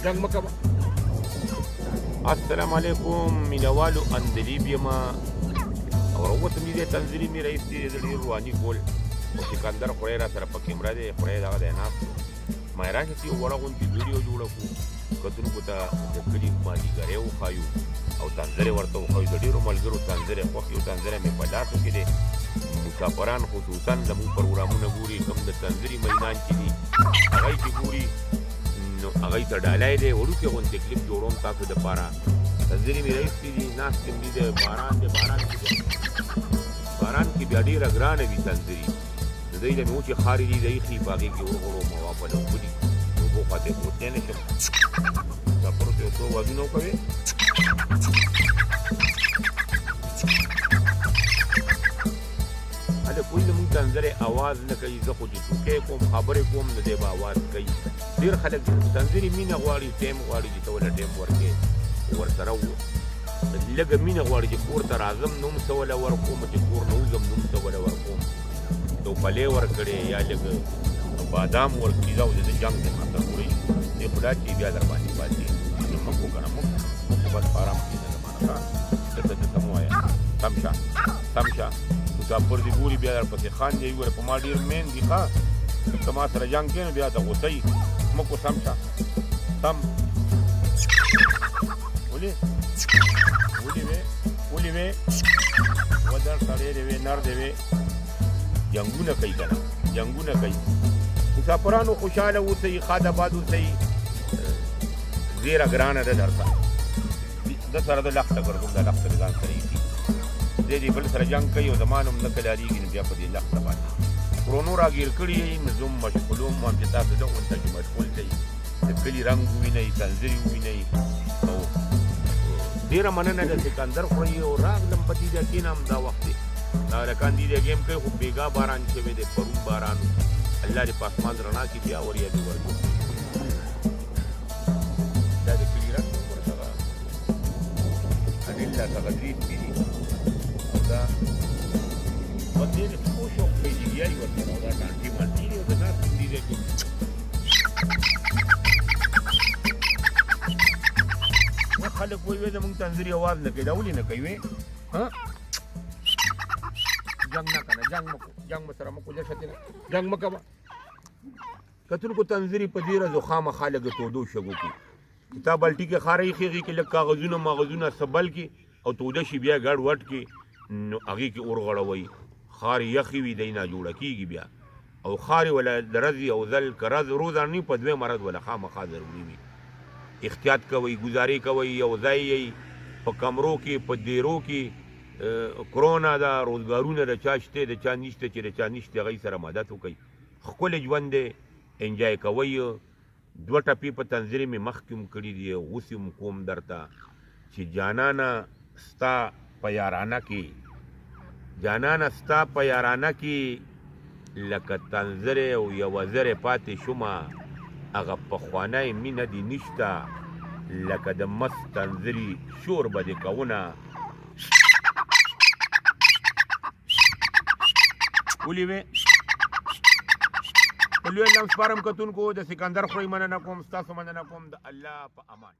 جنگ مه کوه. السلام علیکم مینوالو اندلیب یمه او راووتم دې تنظیري مې رئیس دی د ډېر رواني ګول او سکندر خدای را سره په کیمره دی خدای دغه دی ناست ما یې راشه چې وړه غوندې ویډیو جوړه کړو کتونکو ته د کلي مازدیګری وښایو او تنظرې ورته وښایو د ډېرو ملګرو تنظرې خوښ یو تنظری مې په لاسو کې دی مسافران خصوصا زموږ پروګرامونه ګوري کوم د تنظري میدان چې دي هغوی چې ګوري نو هغوی ته ډالۍ دی وړوکی غوندې کلیپ جوړوم تاسو دپاره تنظري مې رئیس چې دي ناست یم دي د باران دی باران کې بیا ډېره ګرانه وي تنظري د دوی له مې وچې خارې دي د ایښي په هغې کې ورغړو موافه له اوبه دي اوبو خواته یې پورته نه شم مسافرو ته یو څو وازونه وکوې هلته کوی زموږ تنظری اواز نه کوي زه خو چې ټوکې کوم خبرې کوم نو دی به اواز کوي ډېر خلک تنظري مینه غواړي ټایم غواړي چې ته وله ټایم ورکړې ورسره لږه مینه غواړي چې کور ته راځم نو هم څه وله ورکوم چې کور نه وځم نو هم څه وله ورکوم توپلې ورکړې یا لږ بادام ورکړي دا د جنګ د خطر وړي دې خدا چې بیا در باندې پاتې مه کو کنه مه بس په ارام کښېنه زمانه ښه دلته ته مه وایه تم شه مسافر دې ګوري بیا درپسې خاندي وګوره په ما ډېر مین دي ښه ته ما سره جنګ کوې نو بیا ته غوسه یي مه کو سم شه سم ولې وې ودر سړی دی وې نر دی وې جنګونه کوي که نه جنګونه کوي مسافرانو خوشحاله اوسئ ښاد آباد اوسئ ډېره ګرانه ده درته ده سره د لخته ګرځوم دا لخته د ځان سره ایښي دی دې بل سره جنګ کوي او زما نوم نه کلاریږي نو بیا په دې لخته باندې کرونو راګیر کړي یې نو زه مشغولوم هم چې تاسو دغه غونته کې مشغول دی د کلي رنګ ووینئ تنظري ووینئ او ډېره مننه د سکندر خورئ او راغلم په دې ځای کښېنم دا وخت دی دا هلکان دې ځای کوي خو بېګا باران شوی دی پرون باران الله دې په اسمان رڼا کړي بیا ور یادې ورکړي دا د کلي رنګ وګوره دغه اډیلا دغه درې سپي دي او دا په ډېر ښو شوق پیجګیایي ورسره او دا ټانټې مانټې دي او د ناست دې ځای کې خلک وایي زموږ تنظري اواز نه کوي دا ولې نه کوي وې جنګ نه کنه جنګ مه کوو جنګ به سره مه کوو جشتې جنګ مه کوه کتونکو تنظري په ډېره زو خامخا لږه تودو شګو کې تا بلټي کې خاره ایښي هغې کې لږ کاغذونه ماغذونه سبل کې او توده شي بیا ګډ وډ کې نو هغې کې اور غړوئ خارې یخې وي دی ناجوړه کېږي بیا او خارې وله د رزي او ځل که رز روزانه په دویم مرض وله خامخا ضروري وي احتیاط کوئ ګزارې کوئ یو ځای یئ په کمرو کې په دیرو کې کرونا ده روزګارونه د چا شته د چا نشته چې د چا نشته هغوی سره مدد وکئ ښکلی ژوند دی انجای کوئ دوه ټپې په تنظري مې مخکې هم کړي دي غوسې هم کوم درته چې جانانه ستا په یارانه کې لکه تنظرې او یوه زرې پاتې شومه هغه پخوانی مینه دې نشته لکه د مست تنظري شور به دې کوونه ولې وې په لوی الله سپارم کتونکو د سکندر خورئ مننه کوم ستاسو مننه کوم د الله په امان